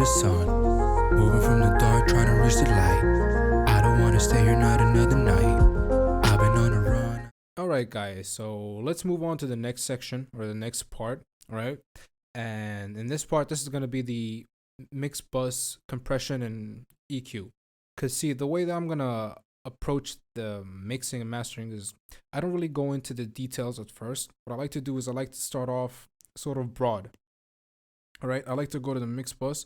sun. Moving from the dark, trying to reach the light. I don't wanna stay here not another night. I've been on a run. Alright guys, so let's move on to the next section or the next part, alright? And in this part, this is going to be the mix bus compression and EQ. Because see, the way that I'm going to approach the mixing and mastering is I don't really go into the details at first. What I like to do is I like to start off sort of broad. Alright, I like to go to the mix bus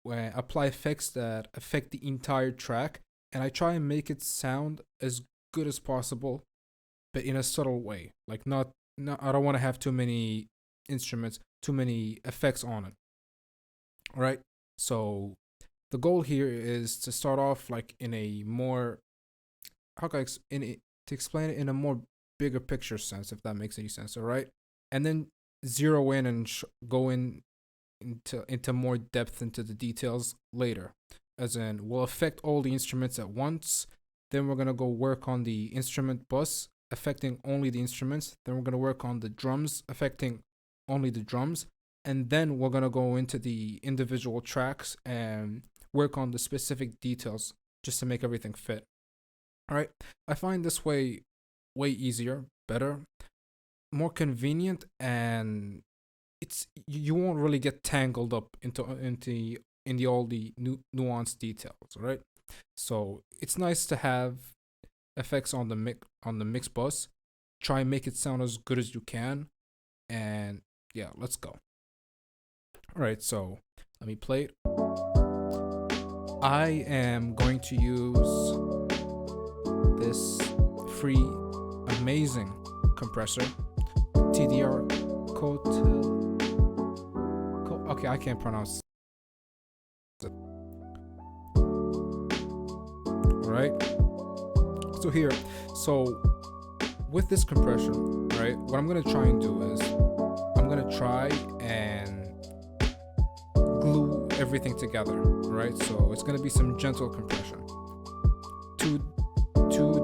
where I apply effects that affect the entire track, and I try and make it sound as good as possible, but in a subtle way. Like not I don't want to have too many instruments, too many effects on it. All right, so the goal here is to start off like in a more to explain it in a more bigger picture sense, if that makes any sense. All right, and then zero in and go into more depth into the details later, as in we'll affect all the instruments at once. Then we're gonna go work on the instrument bus affecting only the instruments. Then we're gonna work on the drums affecting only the drums, and then we're gonna go into the individual tracks and work on the specific details just to make everything fit. All right, I find this way easier, better, more convenient, and it's you won't really get tangled up into all the nuanced details. All right, so it's nice to have effects on the mix bus. Try and make it sound as good as you can, and yeah, let's go. All right, so let me play it. I am going to use this free amazing compressor, TDR okay, I can't pronounce it. All right, so with this compression, right, what I'm gonna try and do is I'm gonna try and glue everything together, right? So it's gonna be some gentle compression. 2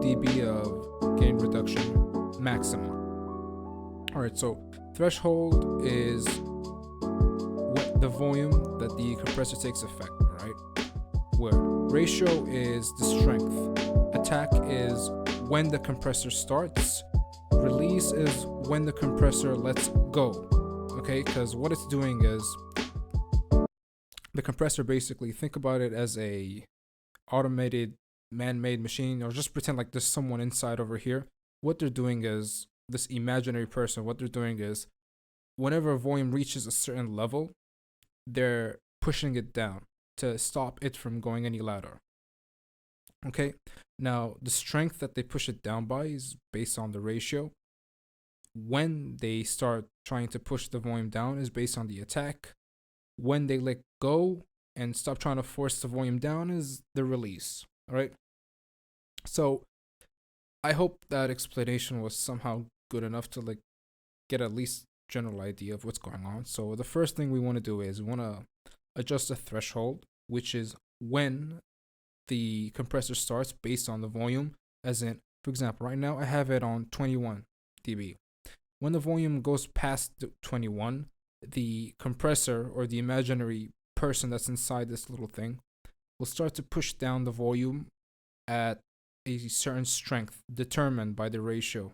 dB of gain reduction maximum. All right, so threshold is what the volume that the compressor takes effect, right? Where ratio is the strength. Attack is when the compressor starts. Release is when the compressor lets go. Okay, because what it's doing is the compressor, basically think about it as a automated man-made machine, or just pretend like there's someone inside over here. What they're doing is, this imaginary person, what they're doing is whenever a volume reaches a certain level, they're pushing it down to stop it from going any louder. Okay, now the strength that they push it down by is based on the ratio. When they start trying to push the volume down is based on the attack. When they let go and stop trying to force the volume down is the release. All right, so I hope that explanation was somehow good enough to like get at least general idea of what's going on. So the first thing we want to do is we want to adjust the threshold, which is when the compressor starts based on the volume. As in, for example, right now I have it on 21 dB. When the volume goes past 21, the compressor, or the imaginary person that's inside this little thing, will start to push down the volume at a certain strength determined by the ratio.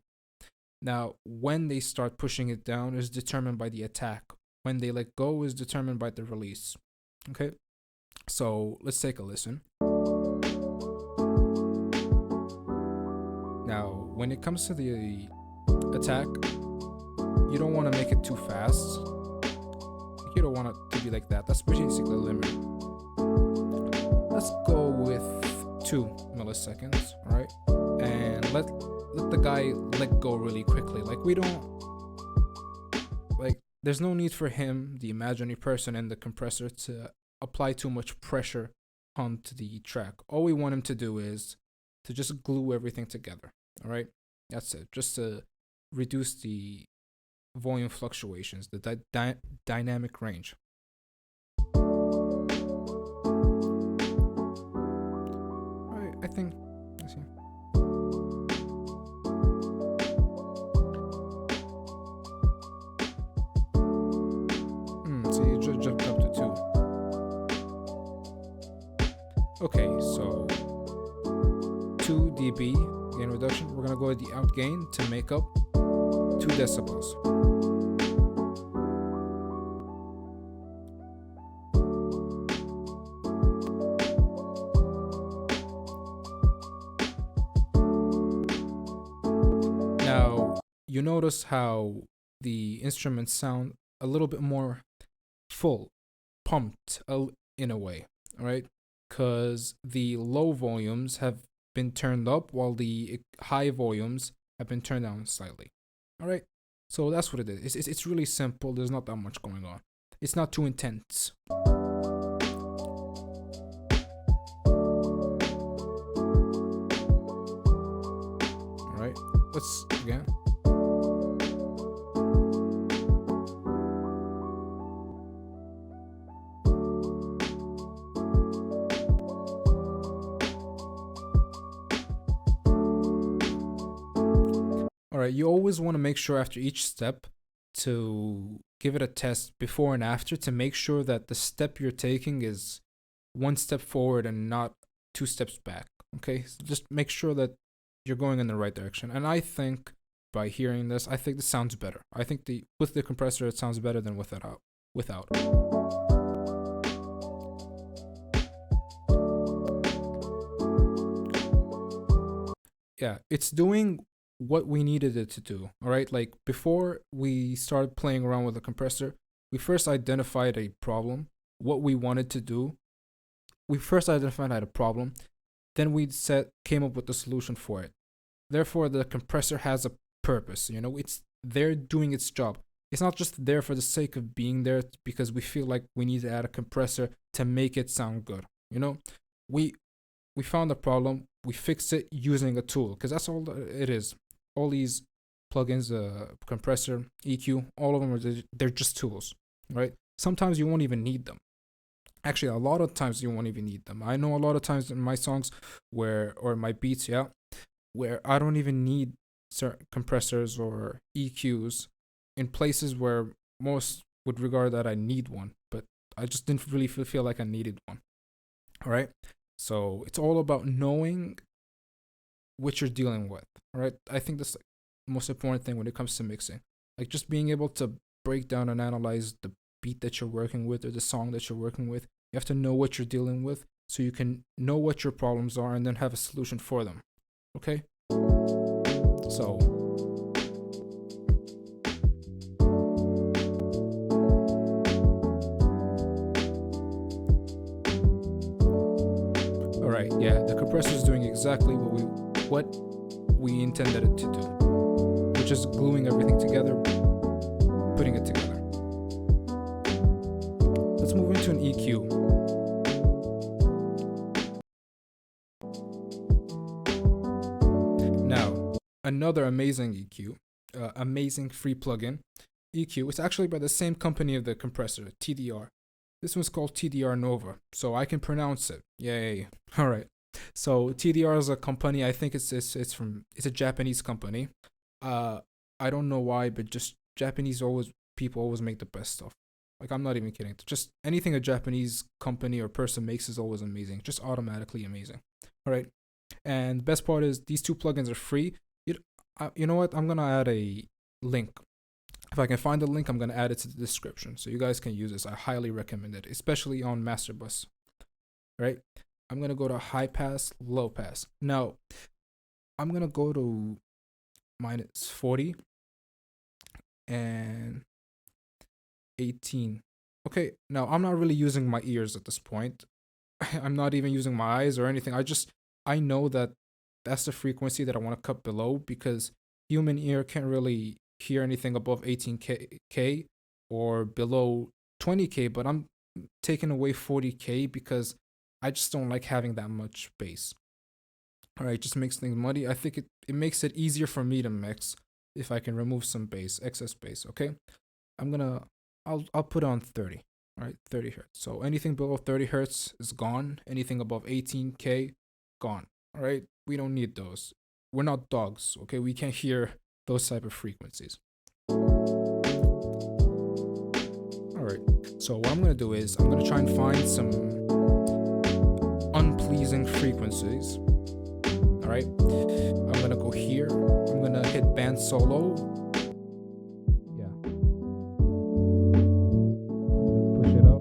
Now, when they start pushing it down is determined by the attack. When they let go is determined by the release. Okay, so let's take a listen. Now, when it comes to the attack, you don't want to make it too fast. You don't want it to be like that. That's basically the limit. Let's go with 2 milliseconds, all right? And let the guy let go really quickly. Like, we don't, like, there's no need for him, the imaginary person and the compressor, to apply too much pressure onto the track. All we want him to do is to just glue everything together, all right? That's it, just to reduce the volume fluctuations, the dynamic range. All right, I think, let's see. See, it just jumped up to 2. Okay, so 2 dB gain reduction. We're gonna go with the out gain to make up 2 decibels. Now, you notice how the instruments sound a little bit more full, pumped in a way, right? Because the low volumes have been turned up while the high volumes have been turned down slightly. All right, so that's what it is. It's really simple. There's not that much going on. It's not too intense. All right, let's again. All right, you always want to make sure after each step to give it a test before and after to make sure that the step you're taking is one step forward and not 2 steps back. Okay, so just make sure that you're going in the right direction. And I think by hearing this, I think this sounds better. I think with the compressor it sounds better than without. Yeah, it's doing what we needed it to do. All right, like before we started playing around with the compressor, we first identified a problem, what we wanted to do. We first identified a problem, then we came up with the solution for it. Therefore, the compressor has a purpose. You know, it's there doing its job. It's not just there for the sake of being there because we feel like we need to add a compressor to make it sound good. You know, we found the problem, we fixed it using a tool because that's all it is. All these plugins, compressor, EQ, all of them they're just tools, right? Sometimes you won't even need them. Actually, a lot of times you won't even need them. I know a lot of times in my songs or my beats, yeah, where I don't even need certain compressors or EQs in places where most would regard that I need one, but I just didn't really feel like I needed one. All right. So it's all about knowing what you're dealing with. All right. I think that's the most important thing when it comes to mixing. Like just being able to break down and analyze the beat that you're working with or the song that you're working with. You have to know what you're dealing with so you can know what your problems are and then have a solution for them. Okay? So all right, yeah, the compressor is doing exactly what we intended it to do, which is gluing everything together, putting it together. Let's move into an EQ. Now, another amazing EQ, amazing free plugin, EQ. It's actually by the same company of the compressor, TDR. This one's called TDR Nova, so I can pronounce it. Yay! All right. So TDR is a company. I think it's a Japanese company. I don't know why, but just Japanese people always make the best stuff. Like I'm not even kidding. Just anything a Japanese company or person makes is always amazing. Just automatically amazing. All right. And the best part is these 2 plugins are free. You know what? I'm gonna add a link. If I can find the link, I'm gonna add it to the description so you guys can use this. I highly recommend it, especially on Master Bus. Right? I'm gonna go to high pass, low pass. Now, I'm gonna go to -40 and 18. Okay, now I'm not really using my ears at this point. I'm not even using my eyes or anything. I know that that's the frequency that I want to cut below because human ear can't really hear anything above 18K or below 20K, but I'm taking away 40K because I just don't like having that much bass. All right, just makes things muddy. I think it makes it easier for me to mix if I can remove some bass, excess bass. Okay, I'll put on 30. All right, 30 hertz. So anything below 30 hertz is gone. Anything above 18K, gone. All right, we don't need those. We're not dogs. Okay, we can't hear those type of frequencies. All right. So what I'm gonna do is I'm gonna try and find some unplugged pleasing frequencies. All right, I'm gonna go here. I'm gonna hit band solo. Yeah. Push it up.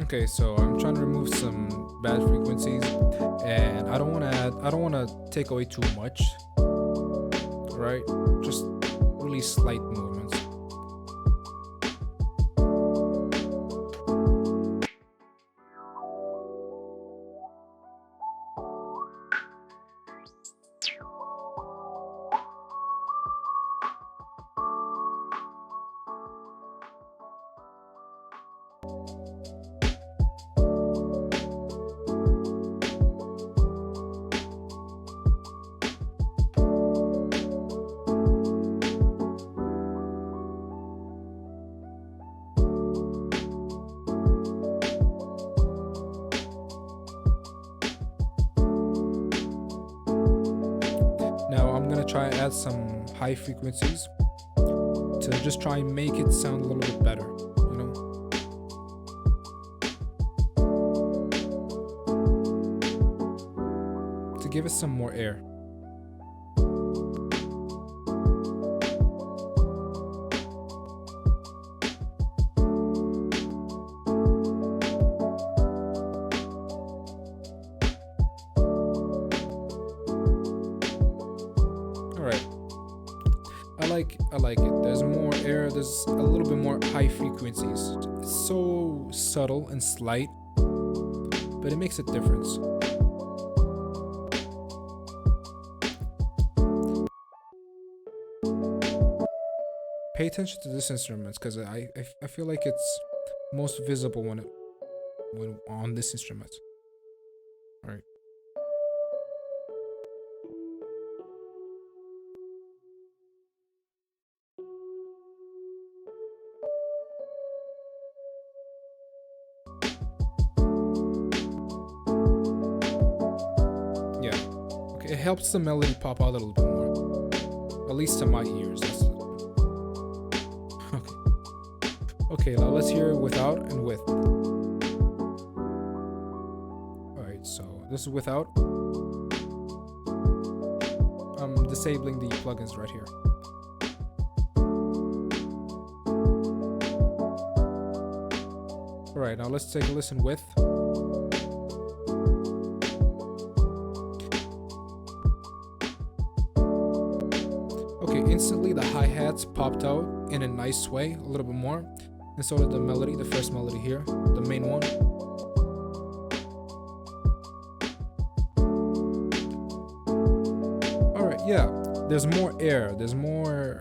Okay, so I'm trying to remove some bad frequencies, and I don't want to take away too much, right? Just really slight movements. Now I'm gonna try and add some high frequencies to just try and make it sound a little bit better, you know? To give it some more air. I like it. There's more air, there's a little bit more high frequencies. It's so subtle and slight, but it makes a difference. Pay attention to this instrument because I feel like it's most visible when on this instrument. All right. It helps the melody pop out a little bit more, at least to my ears. That's it. Okay, now let's hear it without and with. Alright, so this is without. I'm disabling the plugins right here. Alright, now let's take a listen with. Instantly the hi-hats popped out in a nice way, a little bit more, and so did the melody, the first melody here, the main one. Alright, yeah, there's more air, there's more,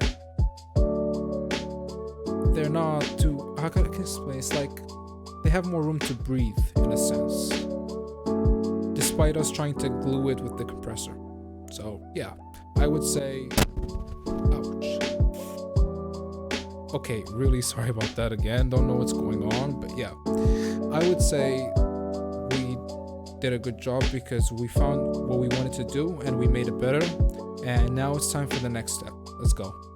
they're not too, how can I explain, it's like they have more room to breathe in a sense, despite us trying to glue it with the compressor. So yeah, I would say, okay, really sorry about that again. Don't know what's going on, but yeah, I would say we did a good job because we found what we wanted to do and we made it better. And now it's time for the next step. Let's go.